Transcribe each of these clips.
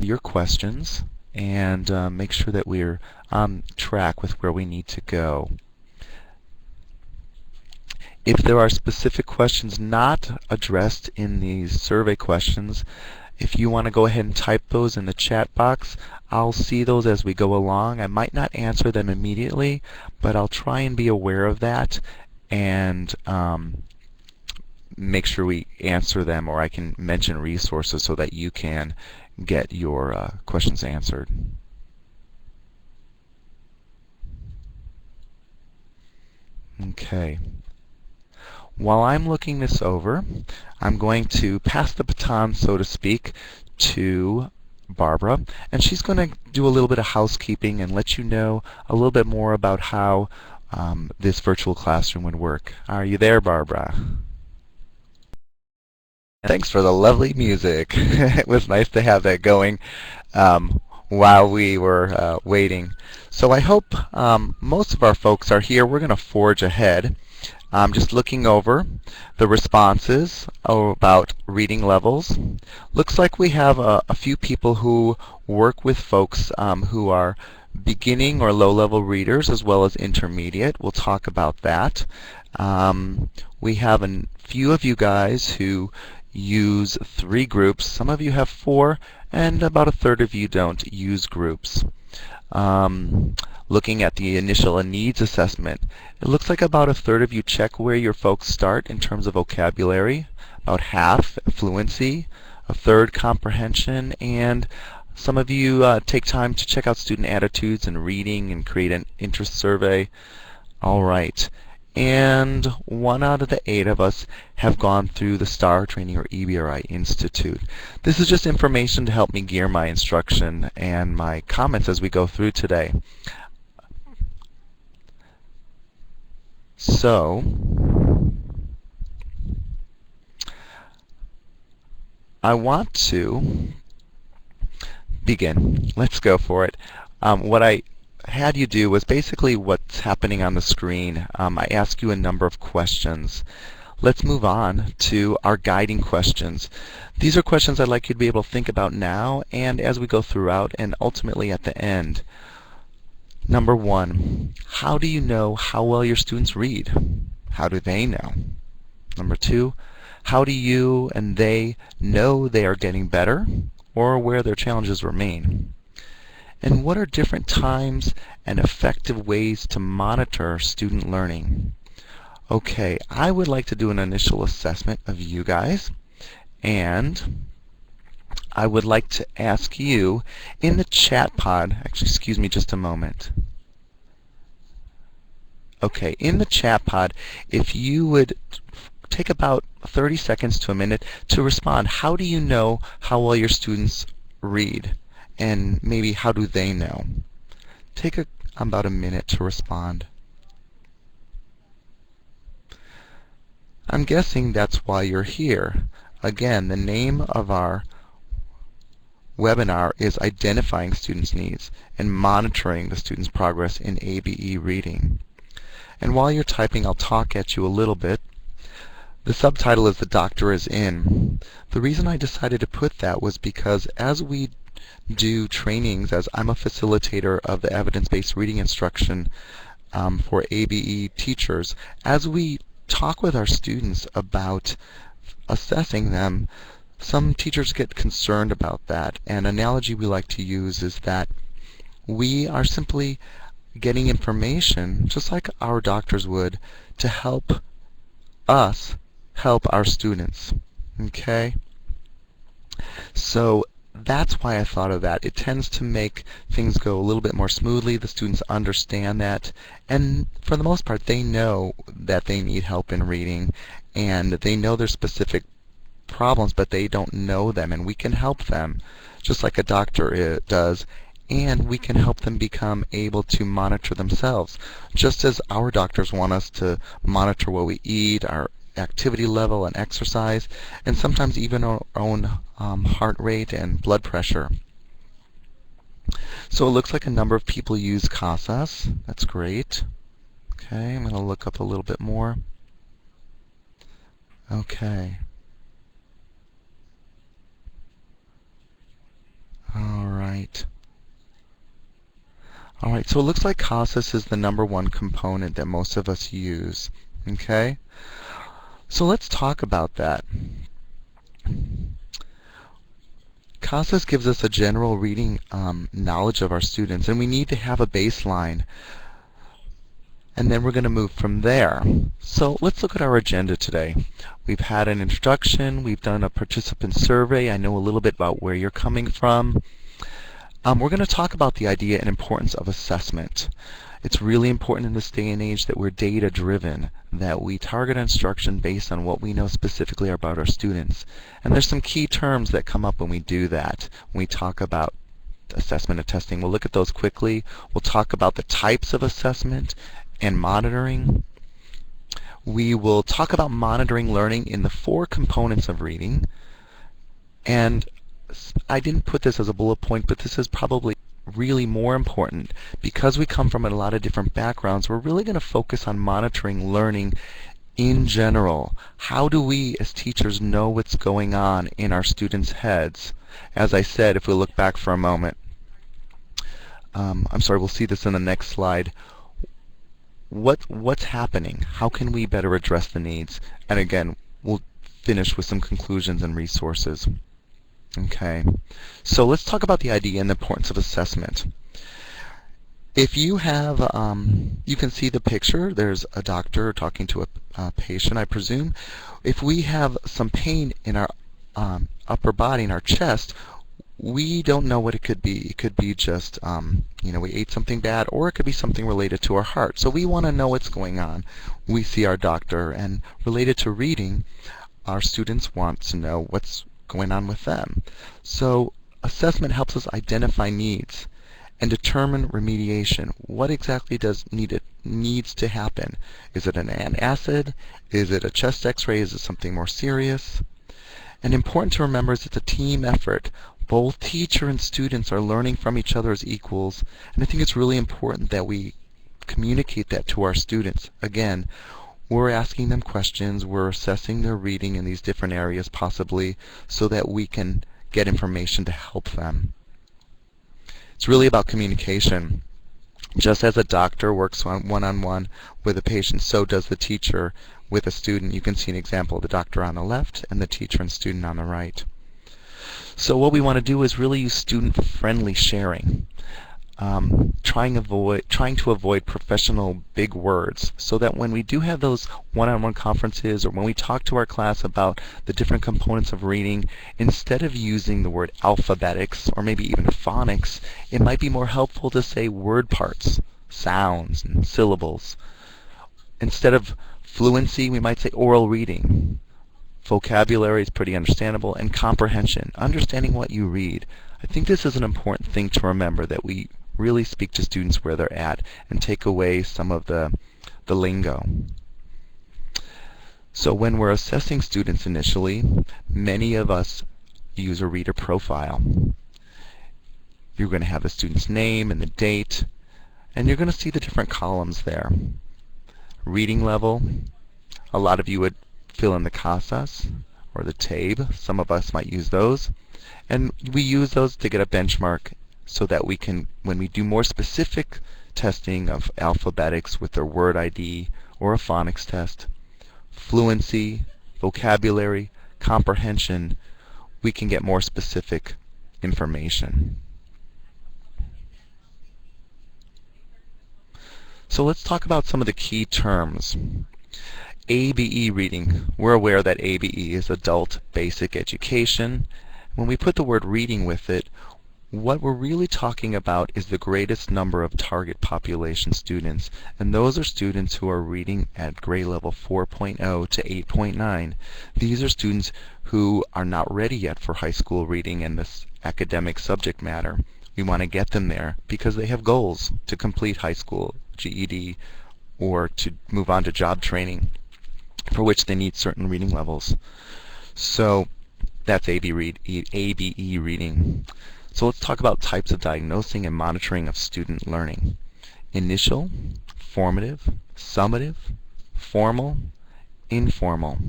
your questions and make sure that we're on track with where we need to go. If there are specific questions not addressed in these survey questions, if you want to go ahead and type those in the chat box, I'll see those as we go along. I might not answer them immediately, but I'll try and be aware of that and make sure we answer them, or I can mention resources so that you can get your questions answered. Okay. While I'm looking this over, I'm going to pass the baton, so to speak, to Barbara, and she's going to do a little bit of housekeeping and let you know a little bit more about how this virtual classroom would work. Are you there, Barbara? Thanks for the lovely music. It was nice to have that going while we were waiting. So I hope most of our folks are here. We're going to forge ahead. Just looking over the responses about reading levels. Looks like we have a few people who work with folks who are beginning or low-level readers as well as intermediate. We'll talk about that. We have a few of you guys who use 3 groups. Some of you have 4, and about a third of you don't use groups. Looking at the initial needs assessment, it looks like about a third of you check where your folks start in terms of vocabulary, about half fluency, a third comprehension, and some of you take time to check out student attitudes and reading and create an interest survey. All right. And 1 out of the 8 of us have gone through the STAR training or EBRI Institute. This is just information to help me gear my instruction and my comments as we go through today. So, I want to begin. Let's go for it. What I had you do was basically what's happening on the screen. I ask you a number of questions. Let's move on to our guiding questions. These are questions I'd like you to be able to think about now and as we go throughout and ultimately at the end. Number 1, how do you know how well your students read? How do they know? Number 2, how do you and they know they are getting better or where their challenges remain? And what are different times and effective ways to monitor student learning? Okay, I would like to do an initial assessment of you guys, and I would like to ask you in the chat pod, actually excuse me just a moment. Okay, in the chat pod, if you would take about 30 seconds to a minute to respond, how do you know how well your students read? And maybe how do they know? Take about a minute to respond. I'm guessing that's why you're here. Again, the name of our webinar is Identifying Students' Needs and Monitoring the Students' Progress in ABE Reading. And while you're typing, I'll talk at you a little bit. The subtitle is The Doctor is In. The reason I decided to put that was because as we do trainings, as I'm a facilitator of the evidence-based reading instruction for ABE teachers, as we talk with our students about assessing them, some teachers get concerned about that. An analogy we like to use is that we are simply getting information, just like our doctors would, to help us help our students. Okay? So that's why I thought of that. It tends to make things go a little bit more smoothly. The students understand that, and for the most part, they know that they need help in reading, and they know their specific problems, but they don't know them, and we can help them, just like a doctor does, and we can help them become able to monitor themselves, just as our doctors want us to monitor what we eat, our activity level and exercise, and sometimes even our own heart rate and blood pressure. So it looks like a number of people use CASAS. That's great. Okay, I'm going to look up a little bit more. Okay. All Alright, so it looks like CASAS is the #1 component that most of us use. Okay? So let's talk about that. CASAS gives us a general reading knowledge of our students, and we need to have a baseline. And then we're going to move from there. So let's look at our agenda today. We've had an introduction. We've done a participant survey. I know a little bit about where you're coming from. We're going to talk about the idea and importance of assessment. It's really important in this day and age that we're data-driven, that we target instruction based on what we know specifically about our students. And there's some key terms that come up when we do that, when we talk about assessment and testing. We'll look at those quickly. We'll talk about the types of assessment and monitoring. We will talk about monitoring learning in the 4 components of reading. And I didn't put this as a bullet point, but this is probably really more important. Because we come from a lot of different backgrounds, we're really going to focus on monitoring learning in general. How do we as teachers know what's going on in our students' heads? As I said, if we look back for a moment, I'm sorry, we'll see this in the next slide. What's happening? How can we better address the needs? And again, we'll finish with some conclusions and resources. Okay, so let's talk about the idea and the importance of assessment. If you have, you can see the picture. There's a doctor talking to a patient, I presume. If we have some pain in our upper body, in our chest, we don't know what it could be. It could be just, we ate something bad, or it could be something related to our heart. So we want to know what's going on. We see our doctor, and related to reading, our students want to know what's going on with them. So assessment helps us identify needs and determine remediation. What exactly needs to happen? Is it an antacid? Is it a chest x-ray? Is it something more serious? And important to remember is it's a team effort. Both teacher and students are learning from each other as equals, and I think it's really important that we communicate that to our students. Again, we're asking them questions, we're assessing their reading in these different areas possibly, so that we can get information to help them. It's really about communication. Just as a doctor works one-on-one with a patient, so does the teacher with a student. You can see an example of the doctor on the left and the teacher and student on the right. So what we want to do is really use student-friendly sharing. Trying to avoid professional big words, so that when we do have those one-on-one conferences, or when we talk to our class about the different components of reading, instead of using the word alphabetics or maybe even phonics, it might be more helpful to say word parts, sounds, and syllables. Instead of fluency, we might say oral reading. Vocabulary is pretty understandable, and comprehension, understanding what you read. I think this is an important thing to remember, that we really speak to students where they're at and take away some of the lingo. So when we're assessing students initially, many of us use a reader profile. You're going to have the student's name and the date, and you're going to see the different columns there. Reading level, a lot of you would fill in the CASAS or the TABE. Some of us might use those. And we use those to get a benchmark so that we can, when we do more specific testing of alphabetics with their word ID or a phonics test, fluency, vocabulary, comprehension, we can get more specific information. So let's talk about some of the key terms. ABE reading. We're aware that ABE is Adult Basic Education. When we put the word reading with it, what we're really talking about is the greatest number of target population students, and those are students who are reading at grade level 4.0 to 8.9. These are students who are not ready yet for high school reading and this academic subject matter. We want to get them there because they have goals to complete high school, GED, or to move on to job training, for which they need certain reading levels. So that's ABE reading. So let's talk about types of diagnosing and monitoring of student learning. Initial, formative, summative, formal, informal.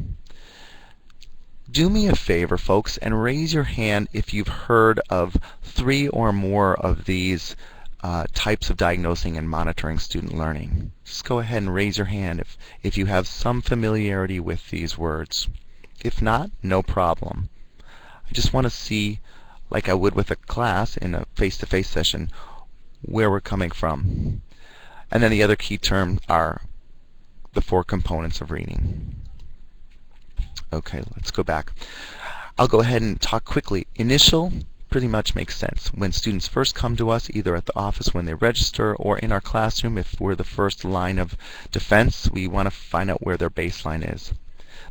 Do me a favor, folks, and raise your hand if you've heard of 3 or more of these types of diagnosing and monitoring student learning. Just go ahead and raise your hand if you have some familiarity with these words. If not, no problem. I just want to see, like I would with a class in a face-to-face session, where we're coming from. And then the other key terms are the 4 components of reading. Okay, let's go back. I'll go ahead and talk quickly. Initial pretty much makes sense. When students first come to us, either at the office when they register or in our classroom, if we're the first line of defense, we want to find out where their baseline is.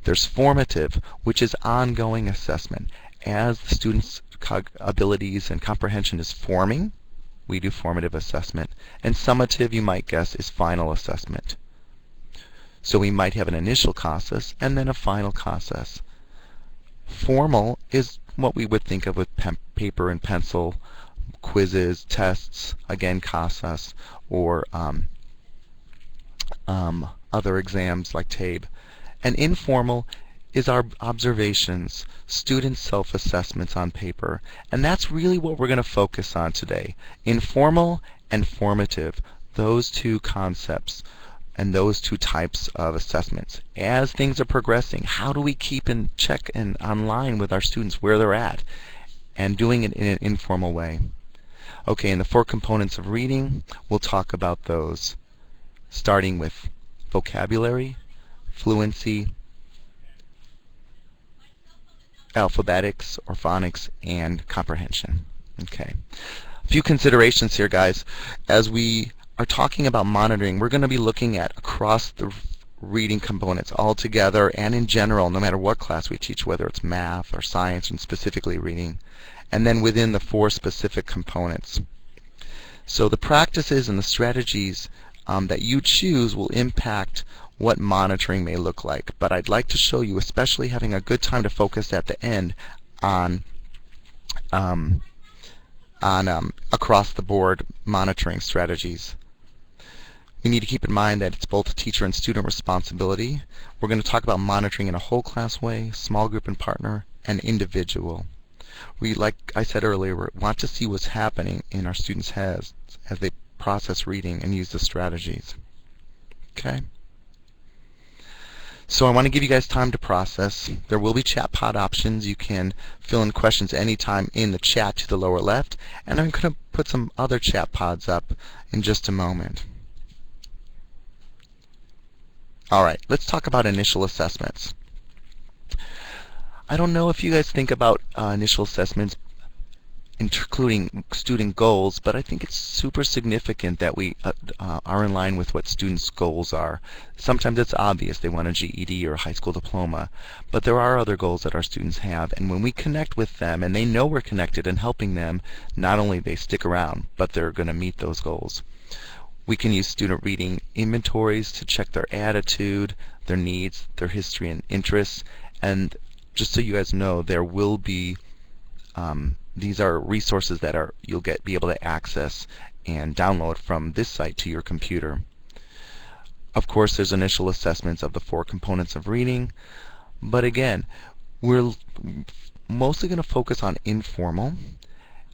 There's formative, which is ongoing assessment. As the students' abilities and comprehension is forming, we do formative assessment. And summative, you might guess, is final assessment. So we might have an initial CASAS and then a final CASAS. Formal is what we would think of with paper and pencil, quizzes, tests, again CASAS, or other exams like TABE. And informal is our observations, student self-assessments on paper. And that's really what we're going to focus on today. Informal and formative, those 2 concepts and those 2 types of assessments. As things are progressing, how do we keep in check and online with our students where they're at, and doing it in an informal way? Okay, and the 4 components of reading, we'll talk about those, starting with vocabulary, fluency, alphabetics or phonics, and comprehension. Okay, a few considerations here, guys. As we are talking about monitoring, we're going to be looking at across the reading components all together and in general, no matter what class we teach, whether it's math or science and specifically reading, and then within the 4 specific components. So the practices and the strategies that you choose will impact what monitoring may look like. But I'd like to show you, especially having a good time to focus at the end on across the board monitoring strategies. We need to keep in mind that it's both teacher and student responsibility. We're going to talk about monitoring in a whole class way, small group and partner, and individual. We, like I said earlier, want to see what's happening in our students' heads as they process reading and use the strategies. Okay? So I want to give you guys time to process. There will be chat pod options. You can fill in questions anytime in the chat to the lower left, and I'm going to put some other chat pods up in just a moment. Alright, let's talk about initial assessments. I don't know if you guys think about initial assessments including student goals, but I think it's super significant that we are in line with what students' goals are. Sometimes it's obvious they want a GED or a high school diploma, but there are other goals that our students have, and when we connect with them and they know we're connected and helping them, not only they stick around, but they're going to meet those goals. We can use student reading inventories to check their attitude, their needs, their history and interests, and just so you guys know, there will be these are resources that you'll be able to access and download from this site to your computer. Of course, there's initial assessments of the 4 components of reading, but again, we're mostly going to focus on informal,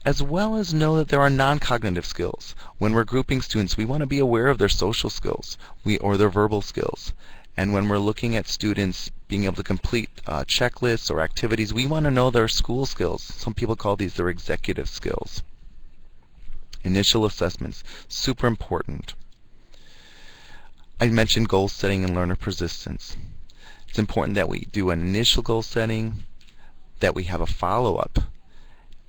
as well as know that there are non-cognitive skills. When we're grouping students, we want to be aware of their social skills or their verbal skills. And when we're looking at students being able to complete checklists or activities, we want to know their school skills. Some people call these their executive skills. Initial assessments, super important. I mentioned goal setting and learner persistence. It's important that we do an initial goal setting, that we have a follow-up.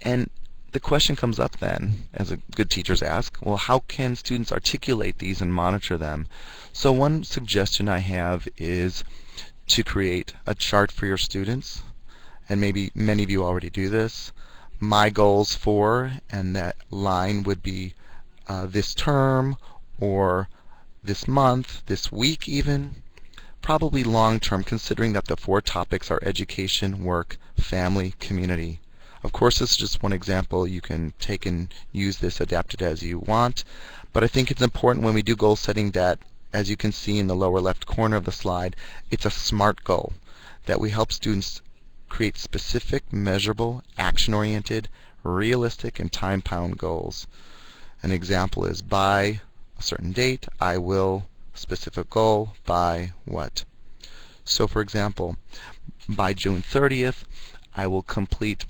And the question comes up then, as good teachers ask, well, how can students articulate these and monitor them? So one suggestion I have is to create a chart for your students, and maybe many of you already do this. My goals for, and that line would be this term, or this month, this week even. Probably long-term, considering that the 4 topics are education, work, family, community. Of course, this is just one example. You can take and use this, adapt it as you want. But I think it's important when we do goal setting that, as you can see in the lower left corner of the slide, it's a SMART goal, that we help students create specific, measurable, action-oriented, realistic, and time-bound goals. An example is by a certain date, I will, specific goal, by what. So for example, by June 30th, I will complete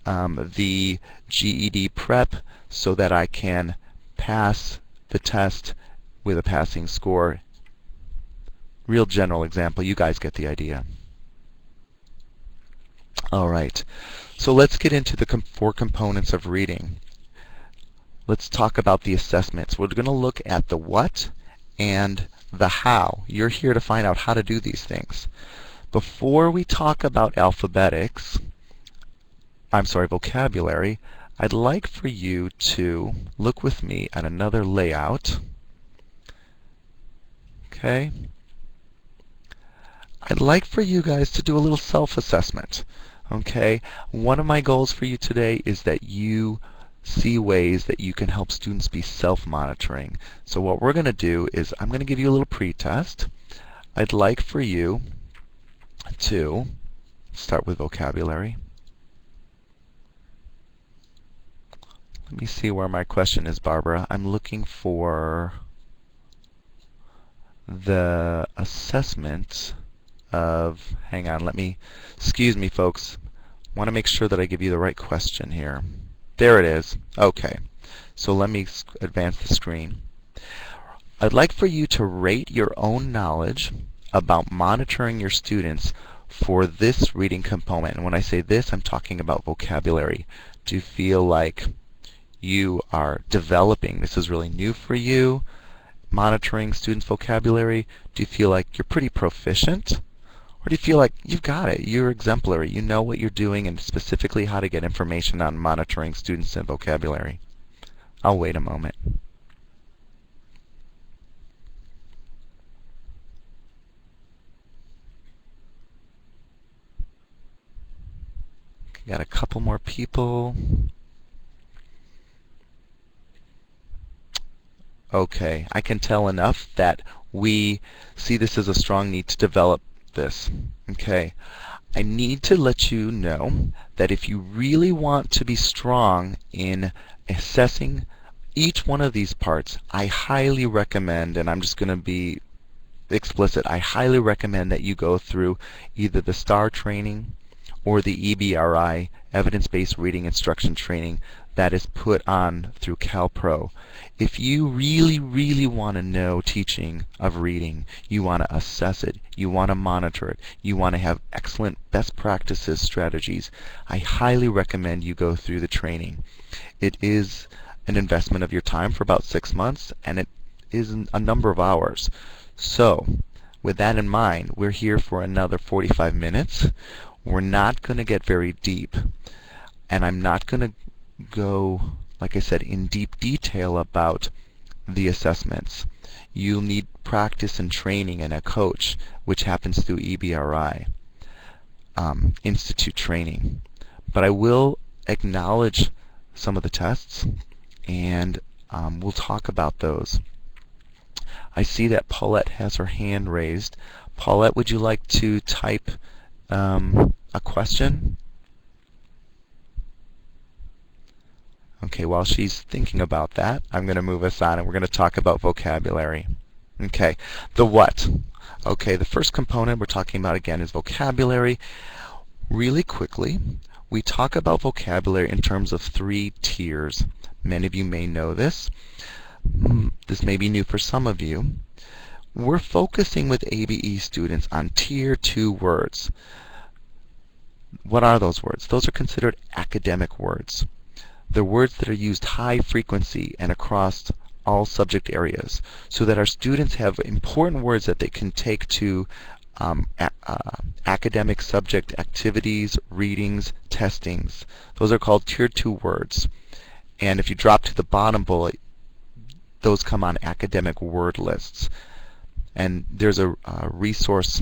the GED prep so that I can pass the test with a passing score. Real general example, you guys get the idea. All right, so let's get into the 4 components of reading. Let's talk about the assessments. We're going to look at the what and the how. You're here to find out how to do these things. Before we talk about vocabulary, I'd like for you to look with me at another layout. Okay? I'd like for you guys to do a little self-assessment. Okay? One of my goals for you today is that you see ways that you can help students be self-monitoring. So what we're going to do is I'm going to give you a little pre-test. I'd like for you to start with vocabulary. Let me see where my question is, Barbara. I'm looking for the assessment of, hang on, excuse me folks, want to make sure that I give you the right question here. There it is. Okay, so let me advance the screen. I'd like for you to rate your own knowledge about monitoring your students for this reading component. And when I say this, I'm talking about vocabulary. Do you feel like you are developing, this is really new for you, monitoring students' vocabulary? Do you feel like you're pretty proficient? Or do you feel like you've got it, you're exemplary, you know what you're doing and specifically how to get information on monitoring students and vocabulary? I'll wait a moment. Got a couple more people. Okay, I can tell enough that we see this as a strong need to develop this. Okay, I need to let you know that if you really want to be strong in assessing each one of these parts, I highly recommend, and I'm just going to be explicit, I highly recommend that you go through either the STAR training or the EBRI, Evidence-Based Reading Instruction Training, that is put on through CalPro. If you really, really want to know teaching of reading, you want to assess it, you want to monitor it, you want to have excellent best practices strategies, I highly recommend you go through the training. It is an investment of your time for about 6 months, and it is a number of hours. So, with that in mind, we're here for another 45 minutes. We're not going to get very deep, and I'm not going to go, like I said, in deep detail about the assessments. You'll need practice and training and a coach, which happens through EBRI, Institute training. But I will acknowledge some of the tests, and we'll talk about those. I see that Paulette has her hand raised. Paulette, would you like to type a question? Okay, while she's thinking about that, I'm going to move us on and we're going to talk about vocabulary. Okay, the what. Okay, the first component we're talking about again is vocabulary. Really quickly, we talk about vocabulary in terms of 3 tiers. Many of you may know this. This may be new for some of you. We're focusing with ABE students on Tier 2 words. What are those words? Those are considered academic words. They're words that are used high frequency and across all subject areas, so that our students have important words that they can take to academic subject activities, readings, testings. Those are called Tier 2 words. And if you drop to the bottom bullet, those come on academic word lists. And there's a resource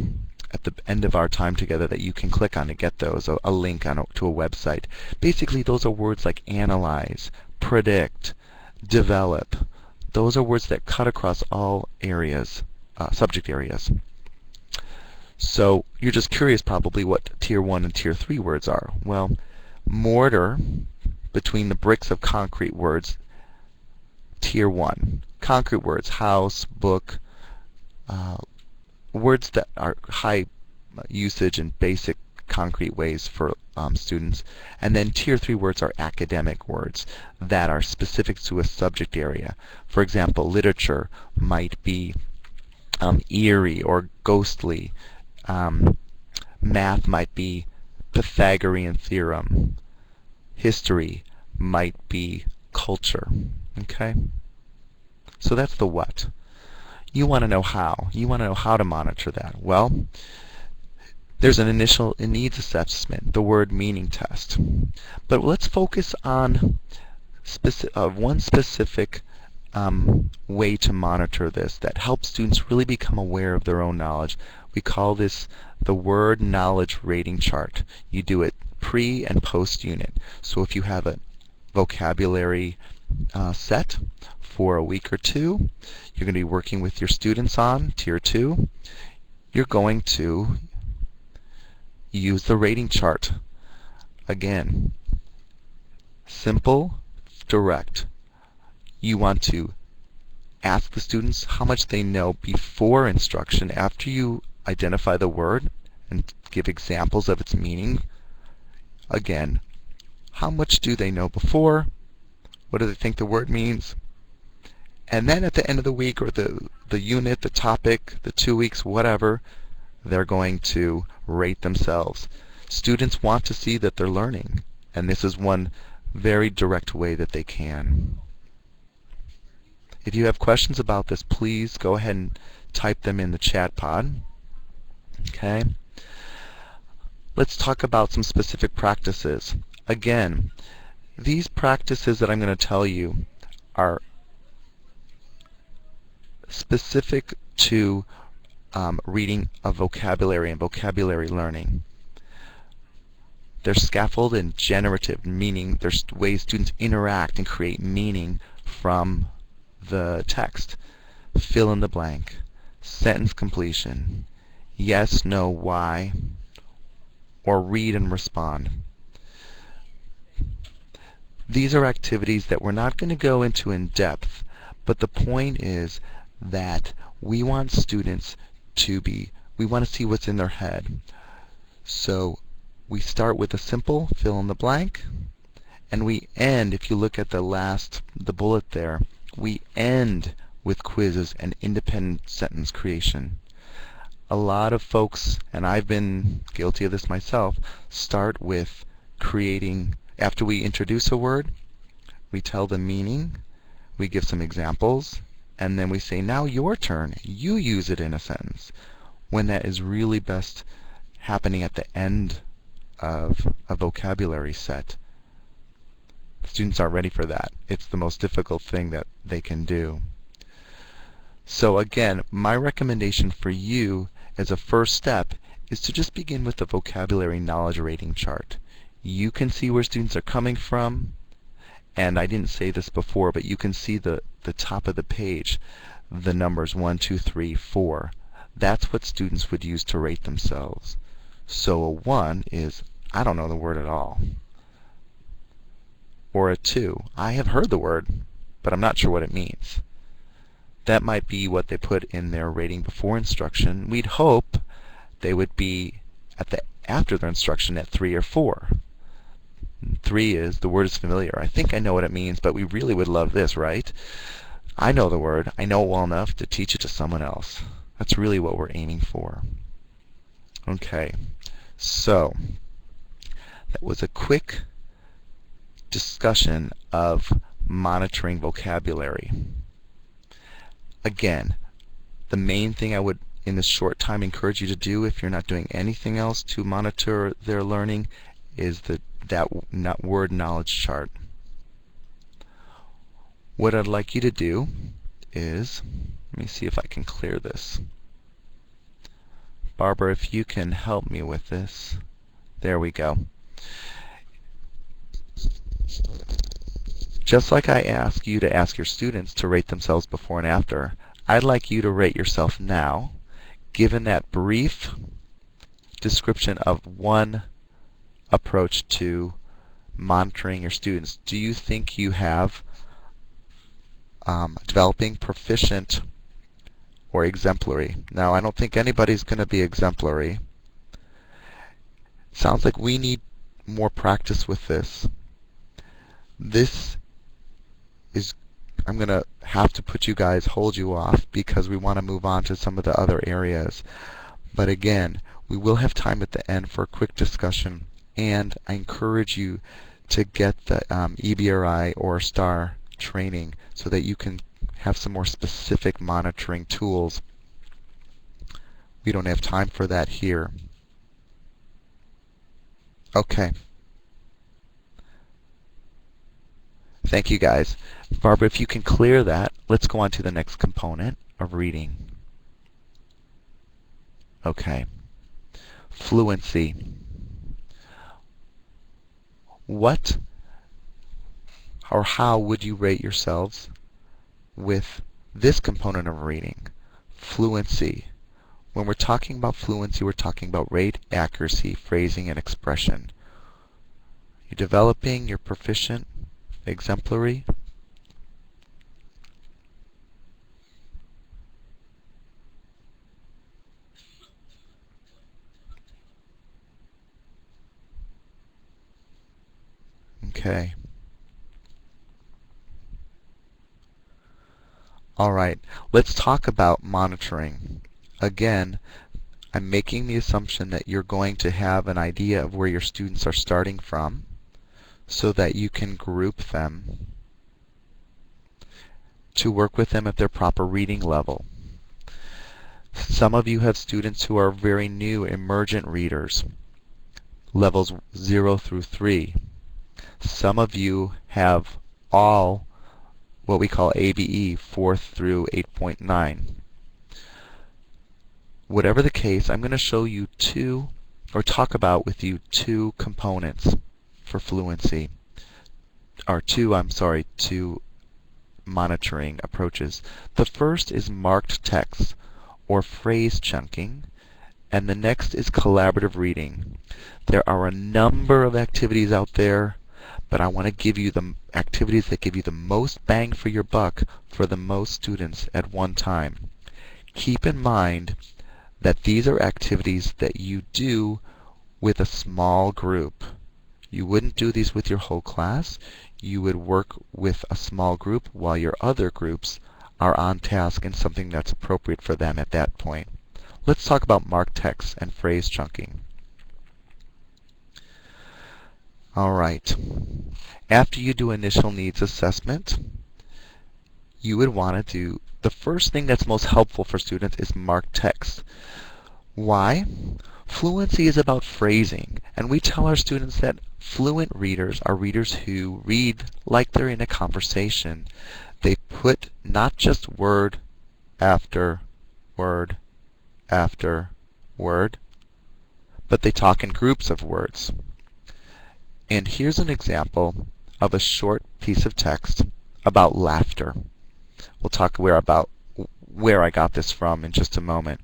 at the end of our time together that you can click on to get those, a link to a website. Basically, those are words like analyze, predict, develop. Those are words that cut across all areas, subject areas. So you're just curious probably what Tier 1 and Tier 3 words are. Well, mortar between the bricks of concrete words. Tier 1. Concrete words, house, book, words that are high usage in basic concrete ways for students. And then Tier 3 words are academic words that are specific to a subject area. For example, literature might be eerie or ghostly. Math might be Pythagorean theorem. History might be culture. Okay? So that's the what. You want to know how. You want to know how to monitor that. Well, there's an initial needs assessment, the word meaning test. But let's focus on one specific way to monitor this that helps students really become aware of their own knowledge. We call this the word knowledge rating chart. You do it pre and post unit. So if you have a vocabulary set for a week or two, you're going to be working with your students on Tier 2, you're going to use the rating chart. Again, simple, direct. You want to ask the students how much they know before instruction, after you identify the word and give examples of its meaning. Again, how much do they know before? What do they think the word means? And then at the end of the week, or the unit, the topic, the 2 weeks, whatever, they're going to rate themselves. Students want to see that they're learning, and this is one very direct way that they can. If you have questions about this, please go ahead and type them in the chat pod. Okay? Let's talk about some specific practices. Again, these practices that I'm going to tell you are specific to reading of vocabulary and vocabulary learning. They're scaffold and generative, meaning there's ways students interact and create meaning from the text. Fill in the blank, sentence completion, yes, no, why, or read and respond. These are activities that we're not going to go into in depth, but the point is that we want students to we want to see what's in their head. So we start with a simple fill in the blank, and we end, if you look at the bullet there, we end with quizzes and independent sentence creation. A lot of folks, and I've been guilty of this myself, start with creating, after we introduce a word, we tell the meaning, we give some examples, and then we say, now your turn, you use it in a sentence, when that is really best happening at the end of a vocabulary set. Students aren't ready for that. It's the most difficult thing that they can do. So again, my recommendation for you as a first step is to just begin with the vocabulary knowledge rating chart. You can see where students are coming from, and I didn't say this before, but you can see the top of the page, the numbers 1, 2, 3, 4. That's what students would use to rate themselves. So a 1 is, I don't know the word at all. Or a 2, I have heard the word, but I'm not sure what it means. That might be what they put in their rating before instruction. We'd hope they would be after their instruction at 3 or 4. 3 is, the word is familiar. I think I know what it means, but we really would love this, right? I know the word. I know it well enough to teach it to someone else. That's really what we're aiming for. Okay, so that was a quick discussion of monitoring vocabulary. Again, the main thing I would, in this short time, encourage you to do, if you're not doing anything else to monitor their learning, is that word knowledge chart. What I'd like you to do is, let me see if I can clear this. Barbara, if you can help me with this. There we go. Just like I ask you to ask your students to rate themselves before and after, I'd like you to rate yourself now, given that brief description of one approach to monitoring your students. Do you think you have developing proficient or exemplary? Now, I don't think anybody's going to be exemplary. Sounds like we need more practice with this. This is, I'm going to have to hold you off because we want to move on to some of the other areas. But again, we will have time at the end for a quick discussion, and I encourage you to get the EBRI or STAR training so that you can have some more specific monitoring tools. We don't have time for that here. Okay. Thank you, guys. Barbara, if you can clear that, let's go on to the next component of reading. Okay. Fluency. What or how would you rate yourselves with this component of reading? Fluency. When we're talking about fluency, we're talking about rate, accuracy, phrasing, and expression. You're developing, you're proficient, exemplary. Okay. All right. Let's talk about monitoring. Again, I'm making the assumption that you're going to have an idea of where your students are starting from so that you can group them to work with them at their proper reading level. Some of you have students who are very new emergent readers, levels 0 through 3. Some of you have all what we call ABE, 4th through 8.9. Whatever the case, I'm going to show you talk about with you two components for fluency, or two monitoring approaches. The first is marked text, or phrase chunking, and the next is collaborative reading. There are a number of activities out there, but I want to give you the activities that give you the most bang for your buck for the most students at one time. Keep in mind that these are activities that you do with a small group. You wouldn't do these with your whole class. You would work with a small group while your other groups are on task and something that's appropriate for them at that point. Let's talk about marked text and phrase chunking. All right. After you do initial needs assessment, you would want to do the first thing that's most helpful for students is marked text. Why? Fluency is about phrasing, and we tell our students that fluent readers are readers who read like they're in a conversation. They put not just word after word after word, but they talk in groups of words. And here's an example of a short piece of text about laughter. We'll talk about where I got this from in just a moment.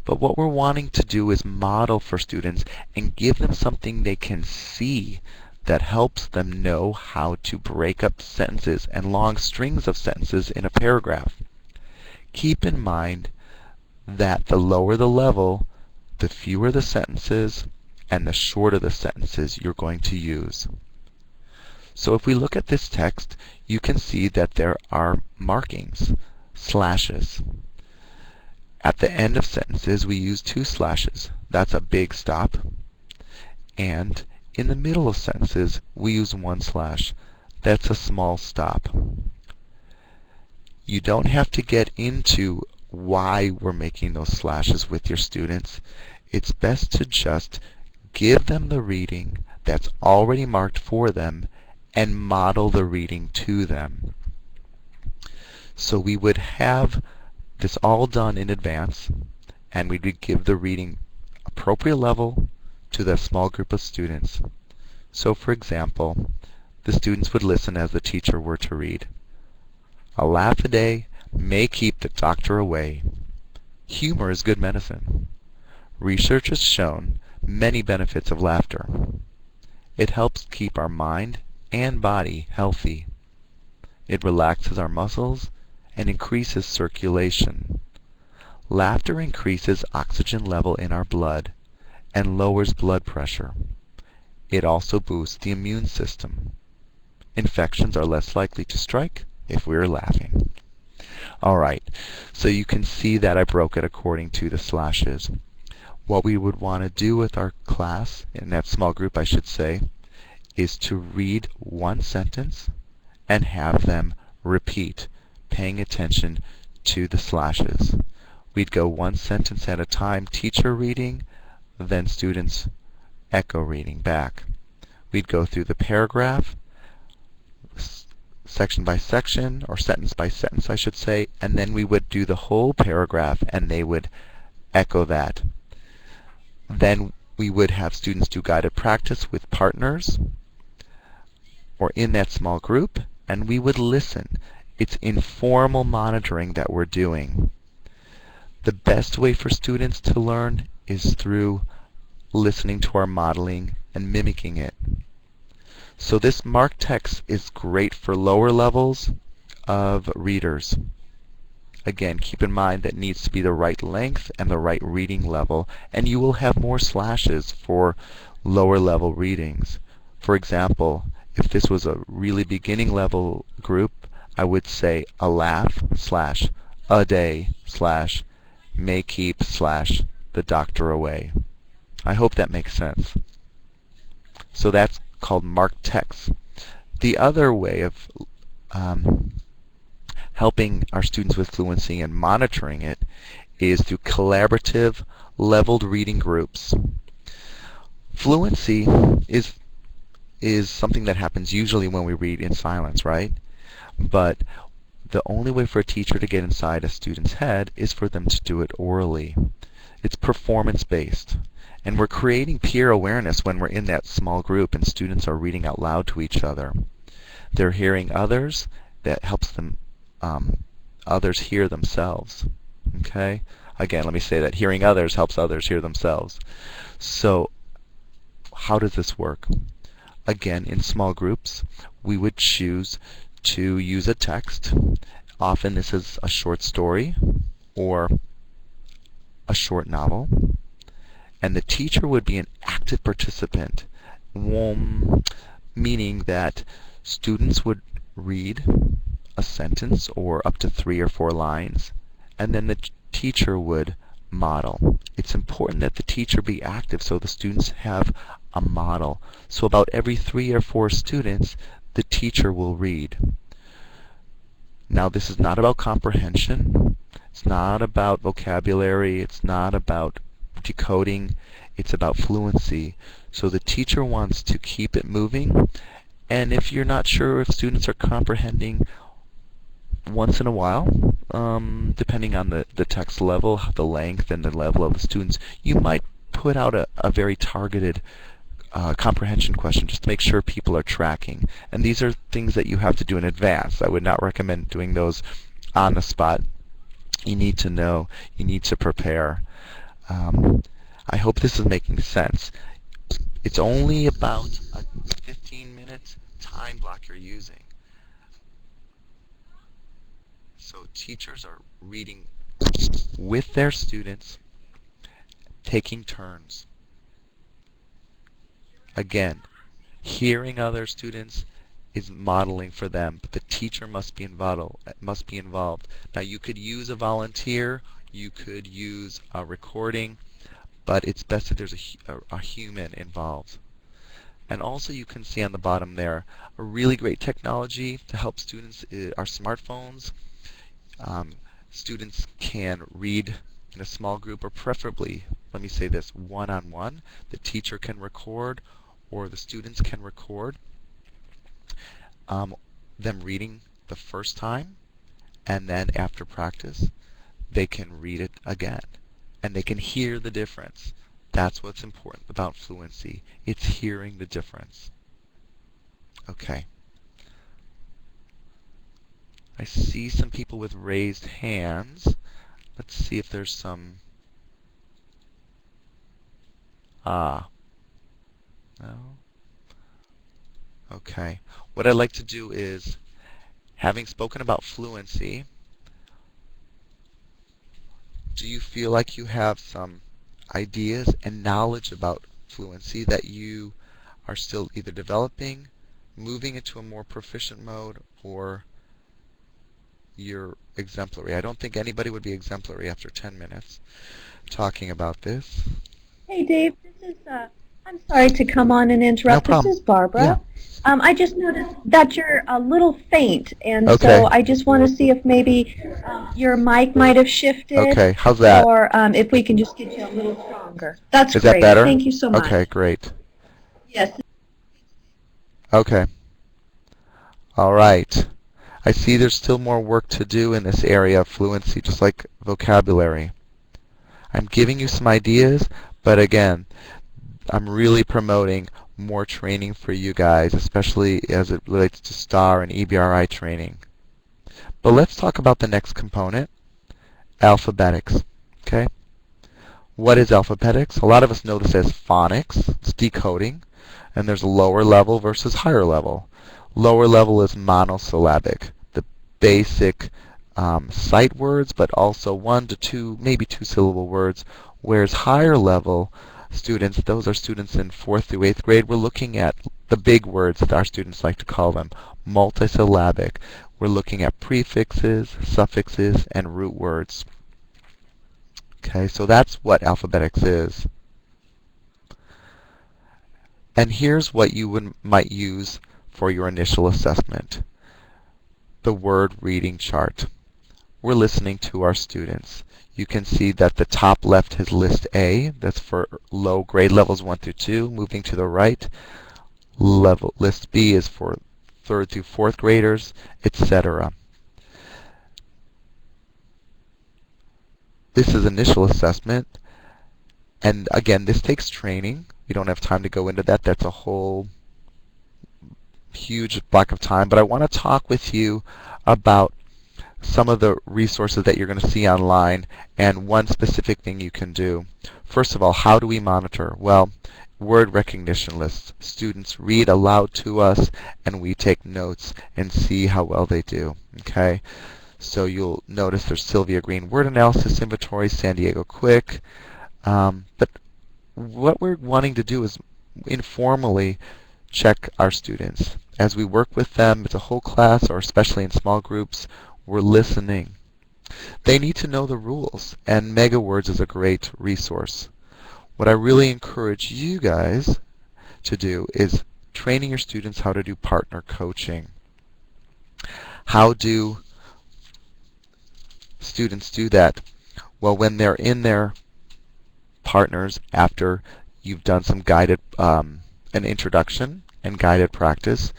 But what we're wanting to do is model for students and give them something they can see that helps them know how to break up sentences and long strings of sentences in a paragraph. Keep in mind that the lower the level, the fewer the sentences, and the shorter the sentences you're going to use. So if we look at this text, you can see that there are markings, slashes. At the end of sentences, we use 2 slashes. That's a big stop. And in the middle of sentences, we use 1 slash. That's a small stop. You don't have to get into why we're making those slashes with your students. It's best to just give them the reading that's already marked for them and model the reading to them. So we would have this all done in advance, and we would give the reading appropriate level to the small group of students. So for example, the students would listen as the teacher were to read. A laugh a day may keep the doctor away. Humor is good medicine. Research has shown many benefits of laughter. It helps keep our mind and body healthy. It relaxes our muscles and increases circulation. Laughter increases oxygen level in our blood and lowers blood pressure. It also boosts the immune system. Infections are less likely to strike if we're laughing. Alright, so you can see that I broke it according to the slashes. What we would want to do with our class, in that small group I should say, is to read one sentence and have them repeat, paying attention to the slashes. We'd go one sentence at a time, teacher reading, then students echo reading back. We'd go through the paragraph, section by section, or sentence by sentence I should say, and then we would do the whole paragraph and they would echo that. Then we would have students do guided practice with partners or in that small group, and we would listen. It's informal monitoring that we're doing. The best way for students to learn is through listening to our modeling and mimicking it. So this marked text is great for lower levels of readers. Again, keep in mind that needs to be the right length and the right reading level, and you will have more slashes for lower level readings. For example, if this was a really beginning level group, I would say a laugh slash a day slash may keep slash the doctor away. I hope that makes sense. So that's called marked text. The other way of helping our students with fluency and monitoring it is through collaborative leveled reading groups. Fluency is something that happens usually when we read in silence, right? But the only way for a teacher to get inside a student's head is for them to do it orally. It's performance-based. And we're creating peer awareness when we're in that small group and students are reading out loud to each other. They're hearing others. That helps them others hear themselves. Okay? Again, let me say that hearing others helps others hear themselves. So how does this work? Again, in small groups, we would choose to use a text. Often this is a short story or a short novel. And the teacher would be an active participant, meaning that students would read a sentence or up to 3 or 4 lines, and then the teacher would model. It's important that the teacher be active so the students have a model. So about every 3 or 4 students, the teacher will read. Now this is not about comprehension. It's not about vocabulary. It's not about decoding. It's about fluency. So the teacher wants to keep it moving. And if you're not sure if students are comprehending, once in a while, depending on the text level, the length, and the level of the students, you might put out a very targeted comprehension question just to make sure people are tracking. And these are things that you have to do in advance. I would not recommend doing those on the spot. You need to know. You need to prepare. I hope this is making sense. It's only about a 15-minute time block you're using. So teachers are reading with their students, taking turns. Again, hearing other students is modeling for them, but the teacher must be involved. Now you could use a volunteer, you could use a recording, but it's best if there's a human involved. And also you can see on the bottom there, a really great technology to help students are smartphones. Students can read in a small group, or preferably, let me say this, one-on-one. The teacher can record or the students can record them reading the first time, and then after practice they can read it again and they can hear the difference. That's what's important about fluency. It's hearing the difference. Okay. I see some people with raised hands. Let's see if there's some. No. Okay. What I'd like to do is, having spoken about fluency, do you feel like you have some ideas and knowledge about fluency that you are still either developing, moving into a more proficient mode, or you're exemplary? I don't think anybody would be exemplary after 10 minutes talking about this. Hey, Dave, this is, I'm sorry to come on and No interrupt. This problem. is Yeah. Barbara. I just noticed that you're a little faint, and Okay. so I just want to see if maybe your mic might have shifted, Okay. How's that? or if we can just get you a little stronger. That's Is that great. better? Thank you so much. Okay, great. Yes. Okay. All right. I see there's still more work to do in this area of fluency, just like vocabulary. I'm giving you some ideas, but again, I'm really promoting more training for you guys, especially as it relates to STAR and EBRI training. But let's talk about the next component, alphabetics. Okay? What is alphabetics? A lot of us know this as phonics. It's decoding. And there's a lower level versus higher level. Lower level is monosyllabic, the basic sight words, but also 1 to 2, maybe 2-syllable words. Whereas higher level students, those are students in 4th through 8th grade, we're looking at the big words that our students like to call them, multisyllabic. We're looking at prefixes, suffixes, and root words. Okay, so that's what alphabetics is. And here's what you might use for your initial assessment. The word reading chart. We're listening to our students. You can see that the top left is list A. That's for low grade levels 1 through 2. Moving to the right, list B is for 3rd through 4th graders, etc. This is initial assessment. And again, this takes training. We don't have time to go into that. That's a whole huge block of time. But I want to talk with you about some of the resources that you're going to see online and one specific thing you can do. First of all, how do we monitor? Well, word recognition lists. Students read aloud to us and we take notes and see how well they do. Okay? So you'll notice there's Sylvia Green Word Analysis Inventory, San Diego Quick. But what we're wanting to do is informally check our students. As we work with them as a whole class or especially in small groups, we're listening. They need to know the rules, and MegaWords is a great resource. What I really encourage you guys to do is training your students how to do partner coaching. How do students do that? Well, when they're in their partners after you've done some guided, an introduction and guided practice,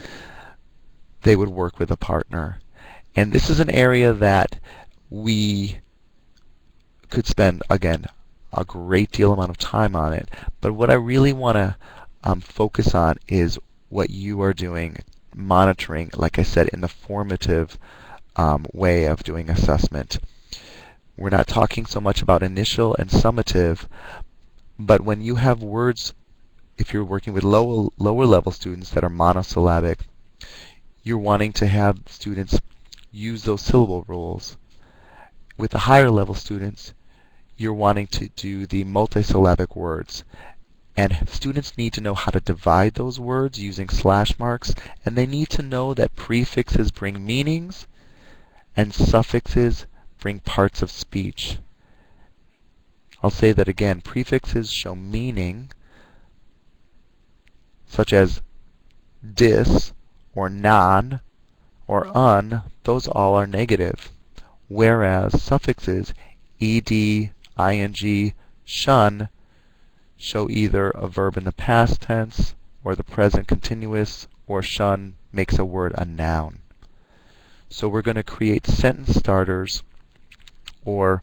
they would work with a partner. And this is an area that we could spend, again, a great deal amount of time on it. But what I really want to focus on is what you are doing, monitoring, like I said, in the formative way of doing assessment. We're not talking so much about initial and summative, but when you have words, if you're working with lower level students that are monosyllabic, you're wanting to have students use those syllable rules. With the higher level students, you're wanting to do the multisyllabic words. And students need to know how to divide those words using slash marks, and they need to know that prefixes bring meanings and suffixes bring parts of speech. I'll say that again. Prefixes show meaning, such as dis or non or un. Those all are negative. Whereas suffixes ed, ing, shun show either a verb in the past tense or the present continuous, or shun makes a word a noun. So we're going to create sentence starters or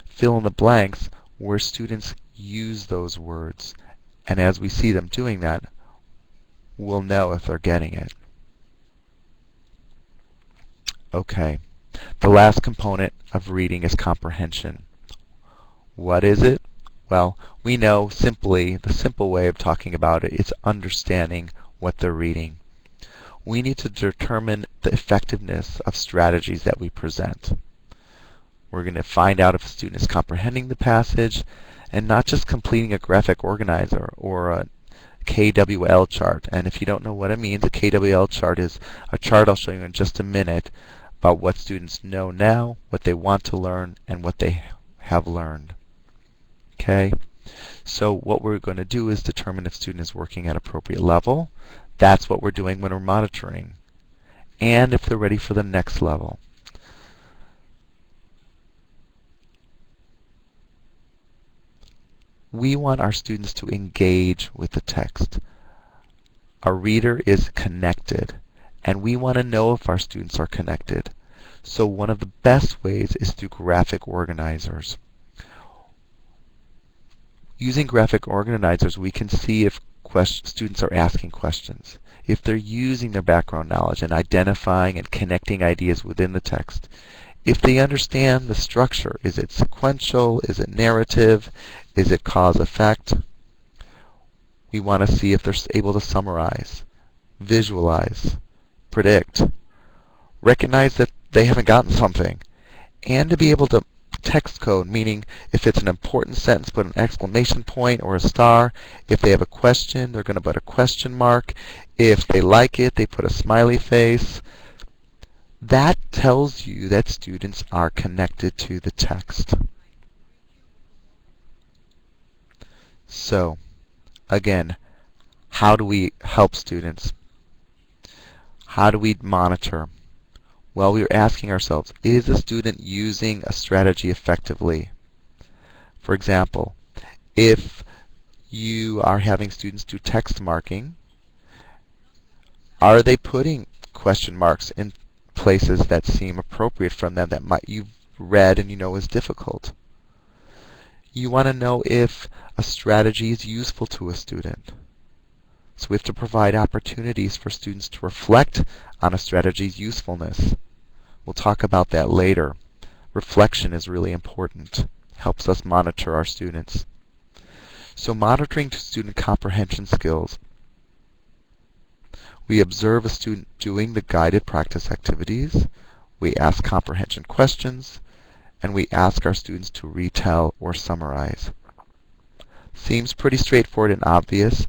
fill in the blanks where students use those words. And as we see them doing that, we'll know if they're getting it. Okay. The last component of reading is comprehension. What is it? Well, we know the simple way of talking about it is understanding what they're reading. We need to determine the effectiveness of strategies that we present. We're going to find out if a student is comprehending the passage and not just completing a graphic organizer or a KWL chart. And if you don't know what it means, a KWL chart is a chart I'll show you in just a minute about what students know now, what they want to learn, and what they have learned. Okay? So what we're going to do is determine if a student is working at appropriate level. That's what we're doing when we're monitoring. And if they're ready for the next level. We want our students to engage with the text. Our reader is connected, and we want to know if our students are connected. So one of the best ways is through graphic organizers. Using graphic organizers, we can see if students are asking questions, if they're using their background knowledge and identifying and connecting ideas within the text, if they understand the structure. Is it sequential? Is it narrative? Is it cause-effect? We want to see if they're able to summarize, visualize, predict, recognize that they haven't gotten something, and to be able to text code, meaning if it's an important sentence, put an exclamation point or a star. If they have a question, they're going to put a question mark. If they like it, they put a smiley face. That tells you that students are connected to the text. So, again, how do we help students? How do we monitor? Well, we're asking ourselves, is the student using a strategy effectively? For example, if you are having students do text marking, are they putting question marks in places that seem appropriate from them that you've read and you know is difficult? You want to know if a strategy is useful to a student. So we have to provide opportunities for students to reflect on a strategy's usefulness. We'll talk about that later. Reflection is really important. Helps us monitor our students. So monitoring student comprehension skills. We observe a student doing the guided practice activities. We ask comprehension questions. And we ask our students to retell or summarize. Seems pretty straightforward and obvious,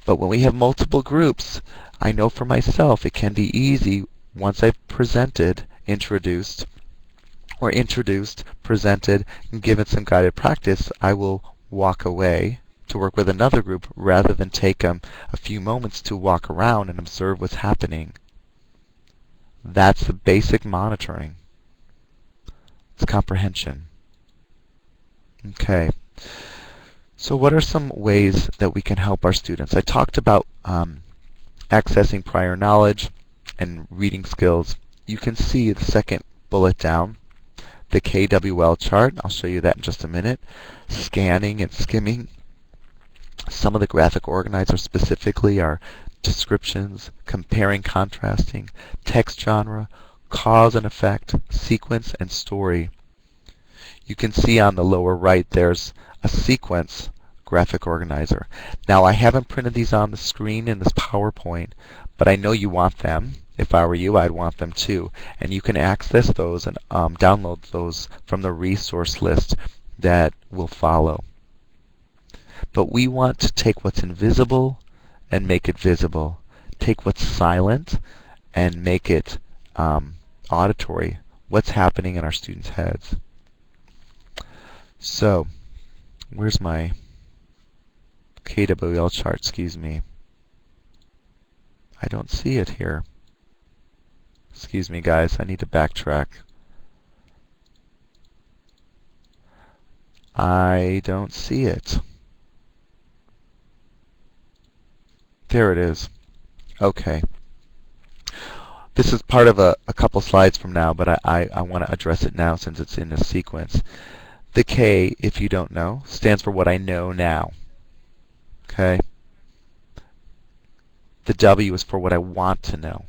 but when we have multiple groups, I know for myself it can be easy once I've presented, introduced, presented, and given some guided practice, I will walk away to work with another group rather than take a few moments to walk around and observe what's happening. That's the basic monitoring. It's comprehension. Okay. So what are some ways that we can help our students? I talked about accessing prior knowledge and reading skills. You can see the second bullet down, the KWL chart. I'll show you that in just a minute. Scanning and skimming. Some of the graphic organizers specifically are descriptions, comparing, contrasting, text genre, cause and effect, sequence, and story. You can see on the lower right there's a sequence graphic organizer. Now I haven't printed these on the screen in this PowerPoint, but I know you want them. If I were you, I'd want them too. And you can access those and download those from the resource list that will follow. But we want to take what's invisible and make it visible. Take what's silent and make it auditory. What's happening in our students' heads. So, where's my KWL chart? Excuse me. I don't see it here. Excuse me, guys. I need to backtrack. I don't see it. There it is. Okay. This is part of a couple slides from now, but I want to address it now since it's in a sequence. The K, if you don't know, stands for what I know now. Okay? The W is for what I want to know.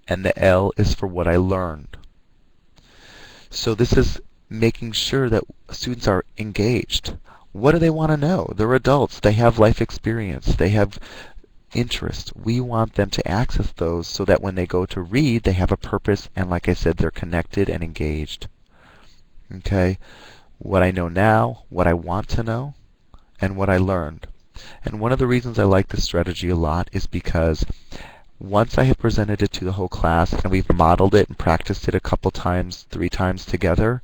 And the L is for what I learned. So this is making sure that students are engaged. What do they want to know? They're adults. They have life experience. They have interest. We want them to access those so that when they go to read, they have a purpose, and like I said, they're connected and engaged. Okay? What I know now, what I want to know, and what I learned. And one of the reasons I like this strategy a lot is because once I have presented it to the whole class and we've modeled it and practiced it a couple times, 3 times together,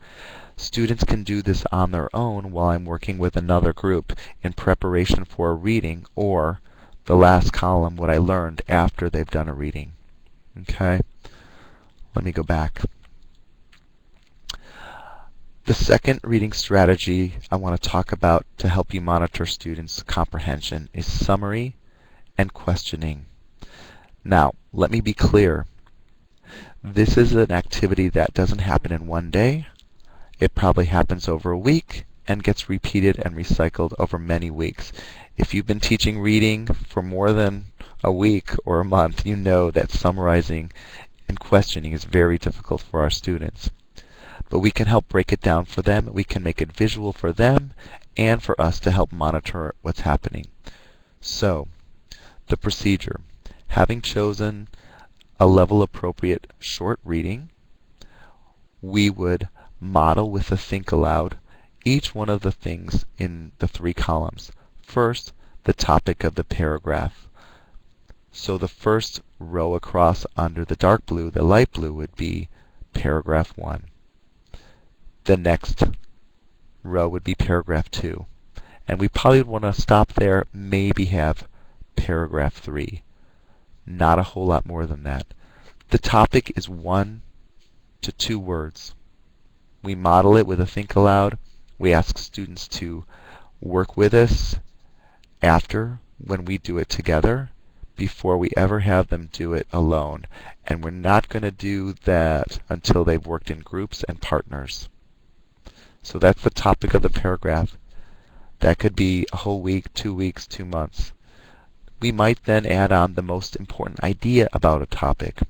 students can do this on their own while I'm working with another group in preparation for a reading, or the last column, what I learned after they've done a reading. Okay? Let me go back. The second reading strategy I want to talk about to help you monitor students' comprehension is summary and questioning. Now, let me be clear. This is an activity that doesn't happen in one day. It probably happens over a week and gets repeated and recycled over many weeks. If you've been teaching reading for more than a week or a month, you know that summarizing and questioning is very difficult for our students. But we can help break it down for them. We can make it visual for them and for us to help monitor what's happening. So, the procedure. Having chosen a level appropriate short reading, we would model with a think aloud each one of the things in the 3 columns. First, the topic of the paragraph. So the first row across under the dark blue, the light blue, would be paragraph 1. The next row would be paragraph 2. And we probably would want to stop there, maybe have paragraph 3. Not a whole lot more than that. The topic is 1 to 2 words. We model it with a think aloud. We ask students to work with us after, when we do it together, before we ever have them do it alone. And we're not going to do that until they've worked in groups and partners. So that's the topic of the paragraph. That could be a whole week, 2 weeks, 2 months. We might then add on the most important idea about a topic.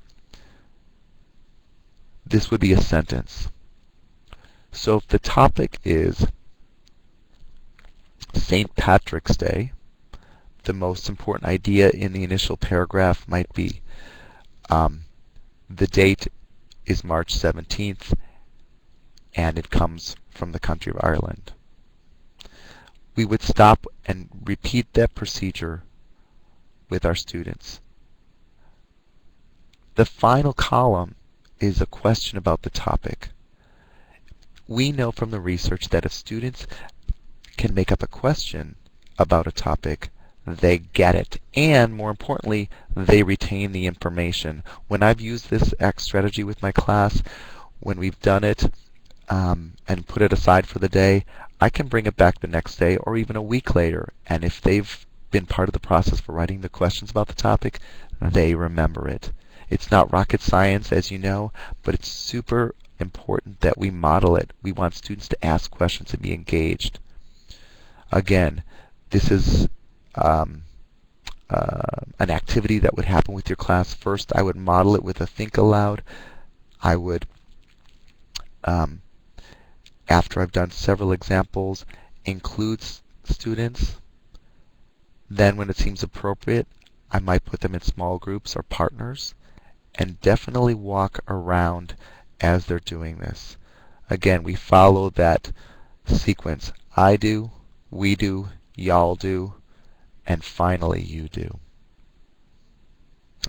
This would be a sentence. So if the topic is St. Patrick's Day, the most important idea in the initial paragraph might be the date is March 17th and it comes from the country of Ireland. We would stop and repeat that procedure with our students. The final column is a question about the topic. We know from the research that if students can make up a question about a topic, they get it, and more importantly, they retain the information. When I've used this X strategy with my class, when we've done it and put it aside for the day, I can bring it back the next day or even a week later, and if they've been part of the process for writing the questions about the topic, they remember it. It's not rocket science, as you know, but it's super important that we model it. We want students to ask questions and be engaged. Again, this is an activity that would happen with your class. First, I would model it with a think aloud. I would, after I've done several examples, include students. Then when it seems appropriate, I might put them in small groups or partners, and definitely walk around as they're doing this. Again, we follow that sequence. I do, we do, y'all do, and finally you do.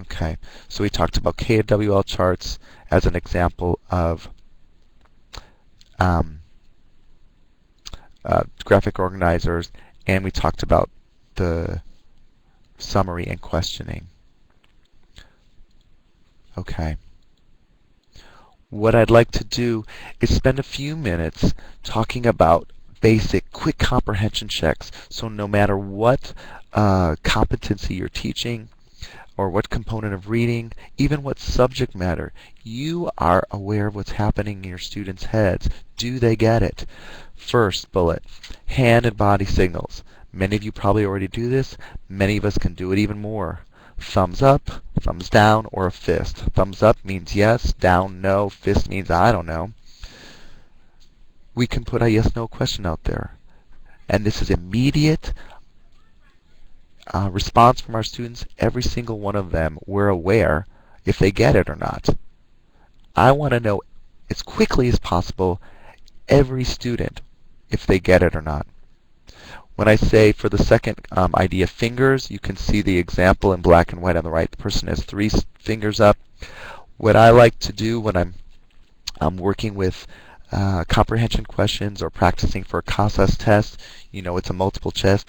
Okay, so we talked about KWL charts as an example of graphic organizers, and we talked about the summary and questioning. Okay. What I'd like to do is spend a few minutes talking about basic, quick comprehension checks. So no matter what competency you're teaching, or what component of reading, even what subject matter, you are aware of what's happening in your students' heads. Do they get it? First bullet, hand and body signals. Many of you probably already do this. Many of us can do it even more. Thumbs up, thumbs down, or a fist. Thumbs up means yes, down no, fist means I don't know. we can put a yes/no question out there. And this is immediate response from our students. Every single one of them, we're aware if they get it or not. I want to know as quickly as possible every student if they get it or not. When I say for the second idea, fingers, you can see the example in black and white on the right. The person has 3 fingers up. What I like to do when I'm working with comprehension questions or practicing for a CASAS test, you know it's a multiple choice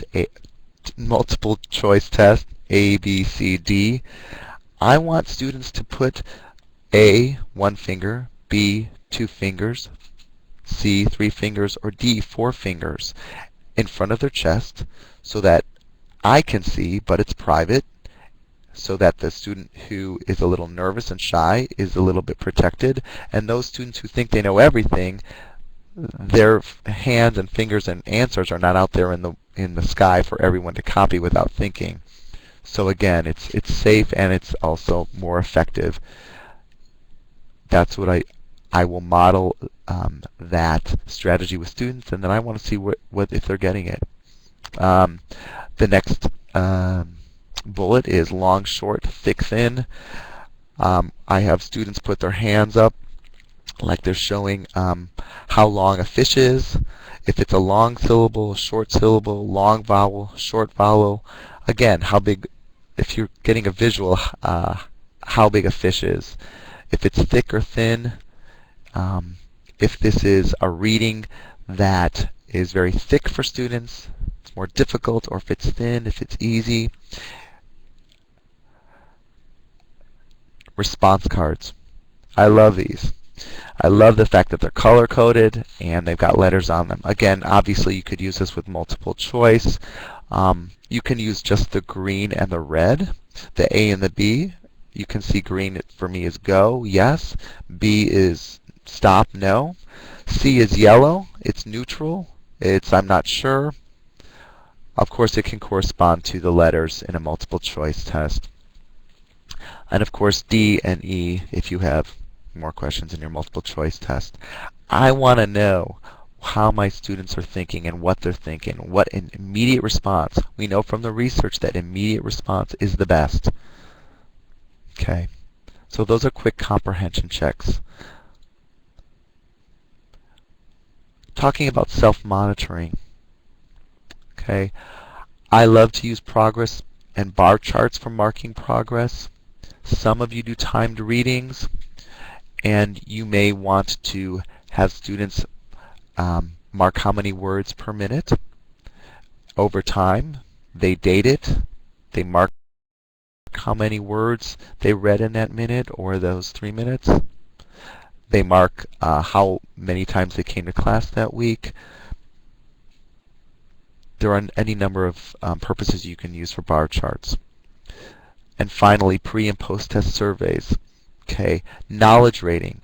test, A, B, C, D. I want students to put A, 1 finger, B, 2 fingers, C, 3 fingers, or D, 4 fingers in front of their chest so that I can see, but it's private, so that the student who is a little nervous and shy is a little bit protected, and those students who think they know everything, their hands and fingers and answers are not out there in the sky for everyone to copy without thinking. So again, it's safe and it's also more effective. That's what I will model that strategy with students, and then I want to see what if they're getting it. The next bullet is long, short, thick, thin. I have students put their hands up like they're showing how long a fish is. If it's a long syllable, short syllable, long vowel, short vowel. Again, how big, if you're getting a visual, how big a fish is. If it's thick or thin. If this is a reading that is very thick for students, it's more difficult, or if it's thin, if it's easy. Response cards. I love these. I love the fact that they're color-coded and they've got letters on them. Again, obviously you could use this with multiple choice. You can use just the green and the red, the A and the B. You can see green for me is go, yes. B is stop, no. C is yellow, it's neutral, it's I'm not sure. Of course, it can correspond to the letters in a multiple choice test. And of course, D and E if you have more questions in your multiple choice test. I want to know how my students are thinking and what they're thinking, what an immediate response. We know from the research that immediate response is the best. Okay, so those are quick comprehension checks. Talking about self-monitoring. Okay, I love to use progress and bar charts for marking progress. Some of you do timed readings, and you may want to have students mark how many words per minute. Over time, they date it. They mark how many words they read in that minute or those 3 minutes. They mark how many times they came to class that week. There are any number of purposes you can use for bar charts. And finally, pre- and post-test surveys. Okay, knowledge rating.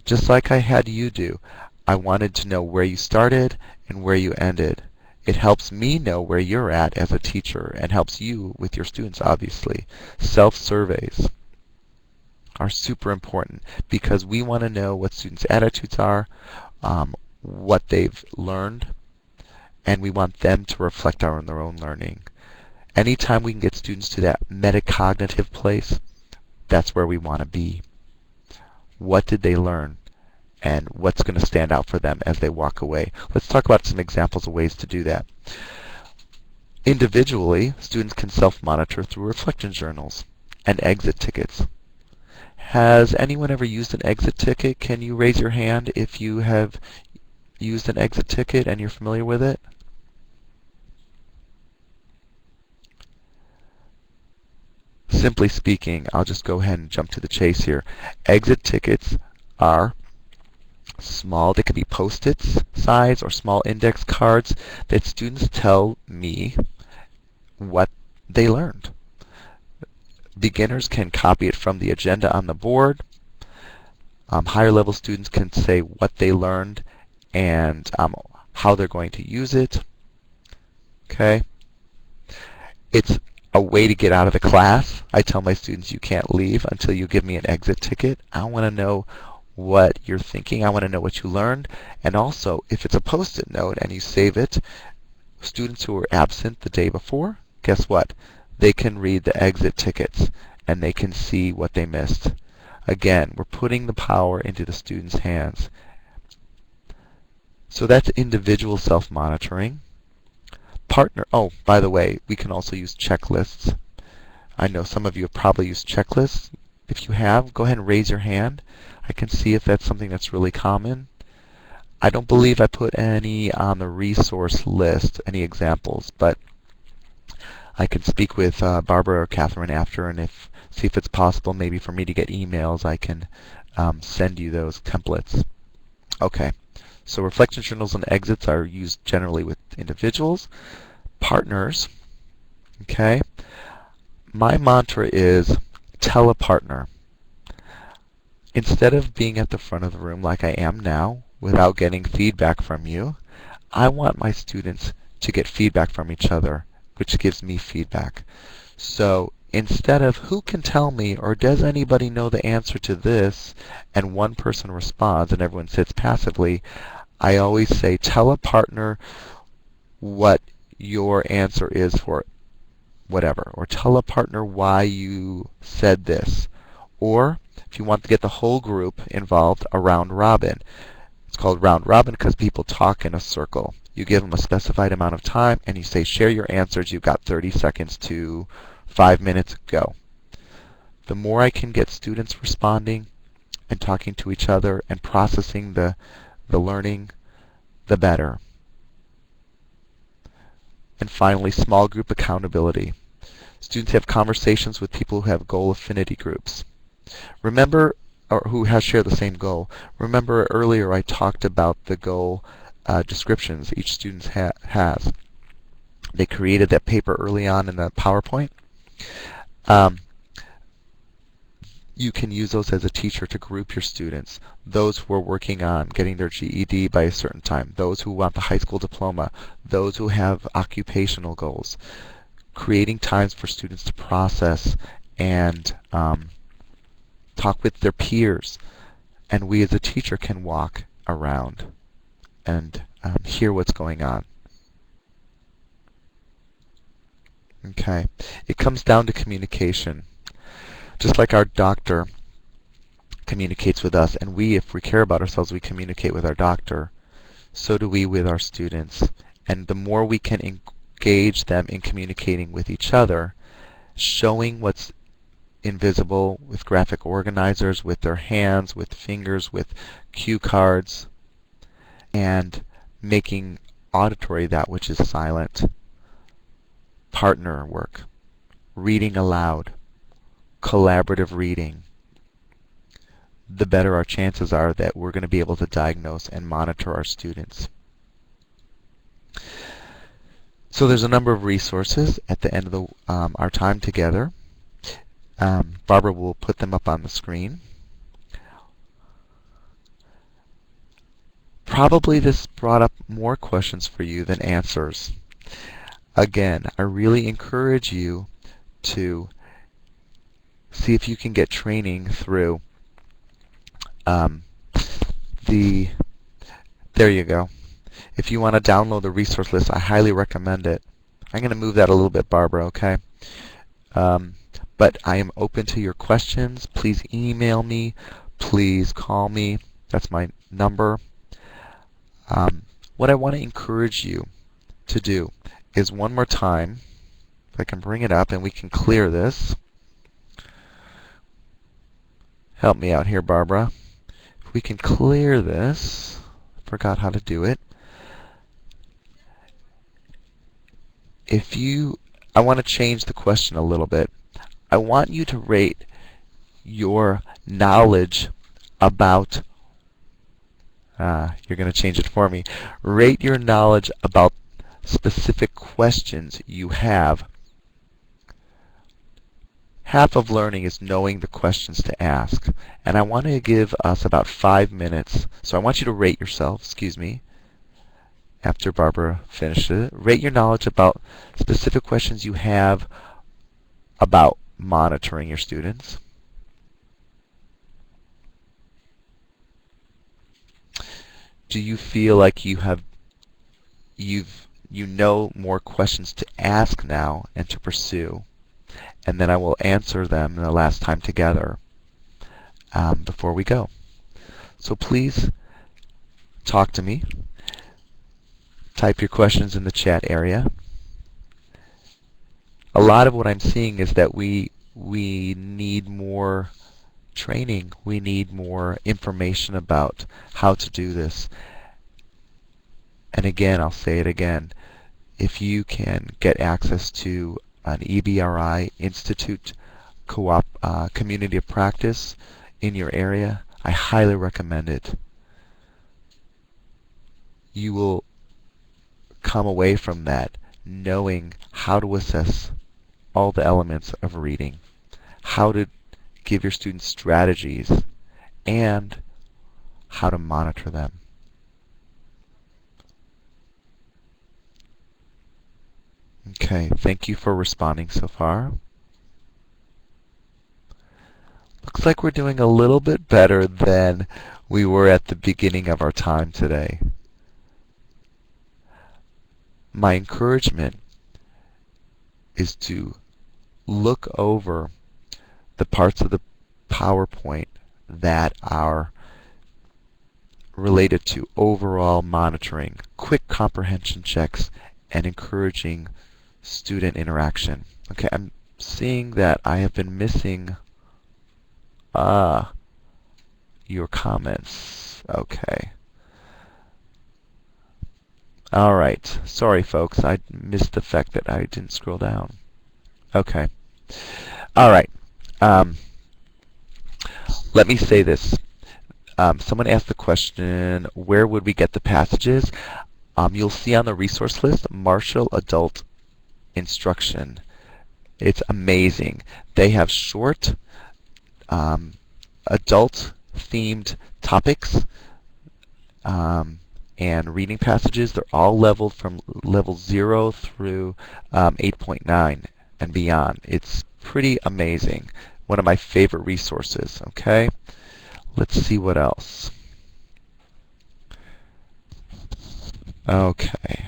Just like I had you do, I wanted to know where you started and where you ended. It helps me know where you're at as a teacher and helps you with your students, obviously. Self-surveys are super important because we want to know what students' attitudes are, what they've learned, and we want them to reflect on their own learning. Anytime we can get students to that metacognitive place, that's where we want to be. What did they learn? And what's going to stand out for them as they walk away? Let's talk about some examples of ways to do that. Individually, students can self-monitor through reflection journals and exit tickets. Has anyone ever used an exit ticket? Can you raise your hand if you have used an exit ticket and you're familiar with it? Simply speaking, I'll just go ahead and jump to the chase here. Exit tickets are small, they could be Post-its size or small index cards that students tell me what they learned. Beginners can copy it from the agenda on the board. Higher level students can say what they learned and how they're going to use it. Okay. It's a way to get out of the class. I tell my students you can't leave until you give me an exit ticket. I want to know what you're thinking. I want to know what you learned. And also, if it's a Post-it note and you save it, students who were absent the day before, guess what? They can read the exit tickets and they can see what they missed. Again, we're putting the power into the students' hands. So that's individual self-monitoring. Partner, oh, by the way, we can also use checklists. I know some of you have probably used checklists. If you have, go ahead and raise your hand. I can see if that's something that's really common. I don't believe I put any on the resource list, any examples, but I can speak with Barbara or Catherine after and see if it's possible maybe for me to get emails. I can send you those templates. Okay, so reflection journals and exits are used generally with individuals. Partners, okay. My mantra is tell a partner. Instead of being at the front of the room like I am now without getting feedback from you, I want my students to get feedback from each other, which gives me feedback. So instead of who can tell me or does anybody know the answer to this and one person responds and everyone sits passively, I always say tell a partner what your answer is for whatever, or tell a partner why you said this. Or if you want to get the whole group involved, a round robin. It's called round robin because people talk in a circle. You give them a specified amount of time and you say share your answers. You've got 30 seconds to 5 minutes, go. The more I can get students responding and talking to each other and processing the learning, the better. And finally, small group accountability. Students have conversations with people who have goal affinity groups. Remember, or who has shared the same goal. Remember earlier I talked about the goal descriptions each student has. They created that paper early on in the PowerPoint. You can use those as a teacher to group your students. Those who are working on getting their GED by a certain time, those who want the high school diploma, those who have occupational goals. Creating times for students to process and talk with their peers. And we as a teacher can walk around and hear what's going on. Okay. It comes down to communication. Just like our doctor communicates with us, and we, if we care about ourselves, we communicate with our doctor, so do we with our students. And the more we can engage them in communicating with each other, showing what's invisible with graphic organizers, with their hands, with fingers, with cue cards, and making auditory that which is silent. Partner work, reading aloud, collaborative reading, the better our chances are that we're going to be able to diagnose and monitor our students. So there's a number of resources at the end of our time together. Barbara will put them up on the screen. Probably this brought up more questions for you than answers. Again, I really encourage you to see if you can get training through there you go. If you want to download the resource list, I highly recommend it. I'm going to move that a little bit, Barbara, okay? But I am open to your questions. Please email me. Please call me. That's my number. What I want to encourage you to do is one more time, if I can bring it up and we can clear this. Help me out here, Barbara. If we can clear this, I forgot how to do it. I want to change the question a little bit. I want you to rate your knowledge about, you're going to change it for me. Rate your knowledge about specific questions you have. Half of learning is knowing the questions to ask. And I want to give us about 5 minutes. So I want you to rate yourself, after Barbara finishes it. Rate your knowledge about specific questions you have about monitoring your students. do you feel like you know more questions to ask now and to pursue? And then I will answer them the last time together before we go. So please talk to me. Type your questions in the chat area. A lot of what I'm seeing is that we need more training. We need more information about how to do this. And again, I'll say it again, if you can get access to an EBRI Institute community of practice in your area, I highly recommend it. You will come away from that knowing how to assess all the elements of reading, how to give your students strategies, and how to monitor them. Okay, thank you for responding so far. Looks like we're doing a little bit better than we were at the beginning of our time today. My encouragement is to look over the parts of the PowerPoint that are related to overall monitoring, quick comprehension checks, and encouraging student interaction. Okay, I'm seeing that I have been missing your comments. Okay. All right. Sorry, folks. I missed the fact that I didn't scroll down. Okay. All right. Let me say this. Someone asked the question, where would we get the passages? You'll see on the resource list, Marshall Adult Instruction. It's amazing. They have short, adult-themed topics and reading passages. They're all leveled from level 0 through 8.9 and beyond. It's pretty amazing. One of my favorite resources. Okay, let's see what else. Okay.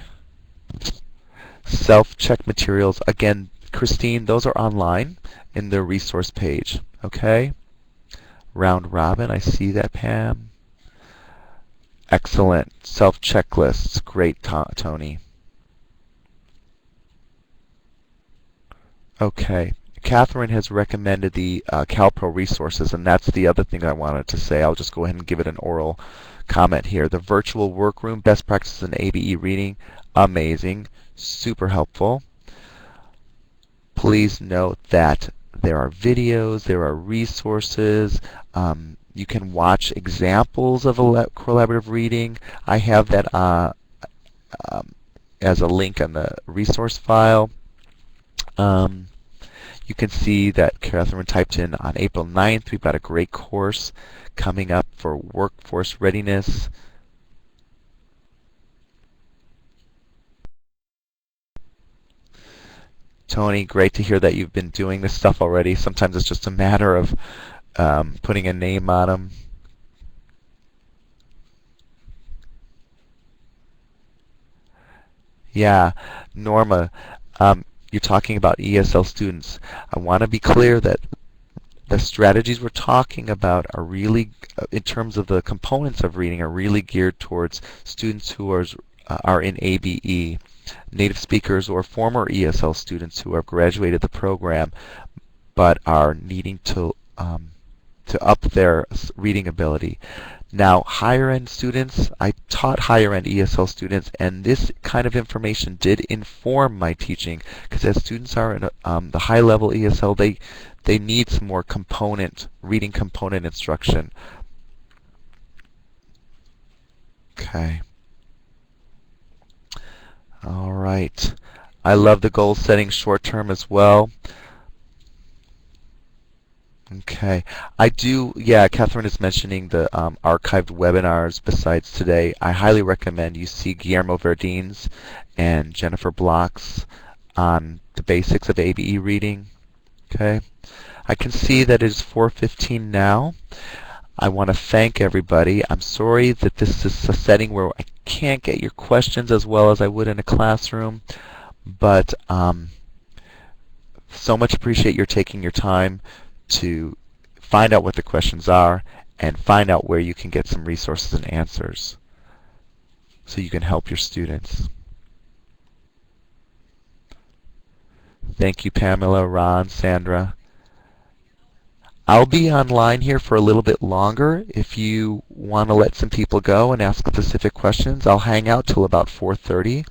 Self-check materials. Again, Christine, those are online in the resource page. Okay. Round robin. I see that, Pam. Excellent. Self-checklists. Great, Tony. Okay. Catherine has recommended the CalPro resources, and that's the other thing I wanted to say. I'll just go ahead and give it an oral comment here. The virtual workroom, best practices in ABE reading, amazing, super helpful. Please note that there are videos, there are resources. You can watch examples of collaborative reading. I have that as a link on the resource file. You can see that Catherine typed in on April 9th. We've got a great course coming up for workforce readiness. Tony, great to hear that you've been doing this stuff already. Sometimes it's just a matter of putting a name on them. Yeah, Norma, you're talking about ESL students. I want to be clear that the strategies we're talking about are really, in terms of the components of reading, are really geared towards students who are in ABE, native speakers or former ESL students who have graduated the program but are needing to up their reading ability. Now, higher-end students, I taught higher-end ESL students, and this kind of information did inform my teaching, because as students are in the high-level ESL, they need some more reading component instruction. Okay. All right. I love the goal setting short term as well. Okay. I do, yeah, Catherine is mentioning the archived webinars besides today. I highly recommend you see Guillermo Verdin's and Jennifer Block's on the basics of ABE reading. Okay. I can see that it is 4:15 now. I want to thank everybody. I'm sorry that this is a setting where I can't get your questions as well as I would in a classroom, but so much appreciate your taking your time to find out what the questions are and find out where you can get some resources and answers so you can help your students. Thank you, Pamela, Ron, Sandra. I'll be online here for a little bit longer. If you want to let some people go and ask specific questions, I'll hang out till about 4:30.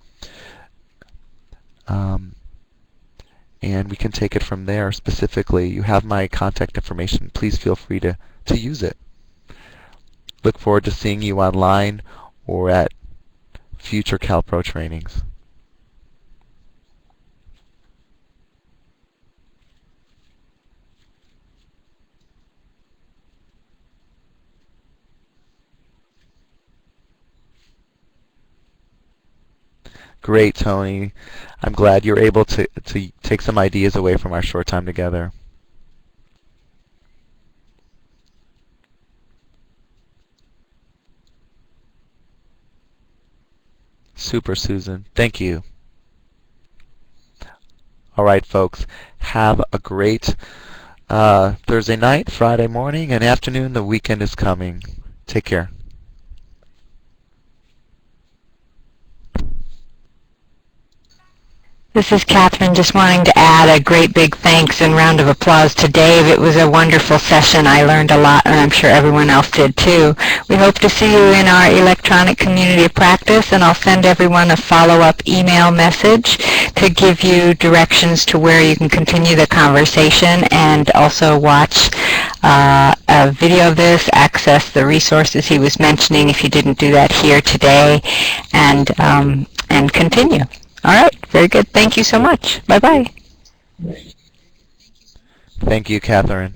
And we can take it from there. Specifically, you have my contact information. Please feel free to use it. Look forward to seeing you online or at future CalPro trainings. Great, Tony. I'm glad you're able to take some ideas away from our short time together. Super, Susan. Thank you. All right, folks. Have a great Thursday night, Friday morning, and afternoon. The weekend is coming. Take care. This is Catherine, just wanting to add a great big thanks and round of applause to Dave. It was a wonderful session. I learned a lot, and I'm sure everyone else did too. We hope to see you in our electronic community of practice, and I'll send everyone a follow-up email message to give you directions to where you can continue the conversation and also watch a video of this, access the resources he was mentioning if you didn't do that here today, and continue. All right, very good. Thank you so much. Bye-bye. Thank you, Catherine.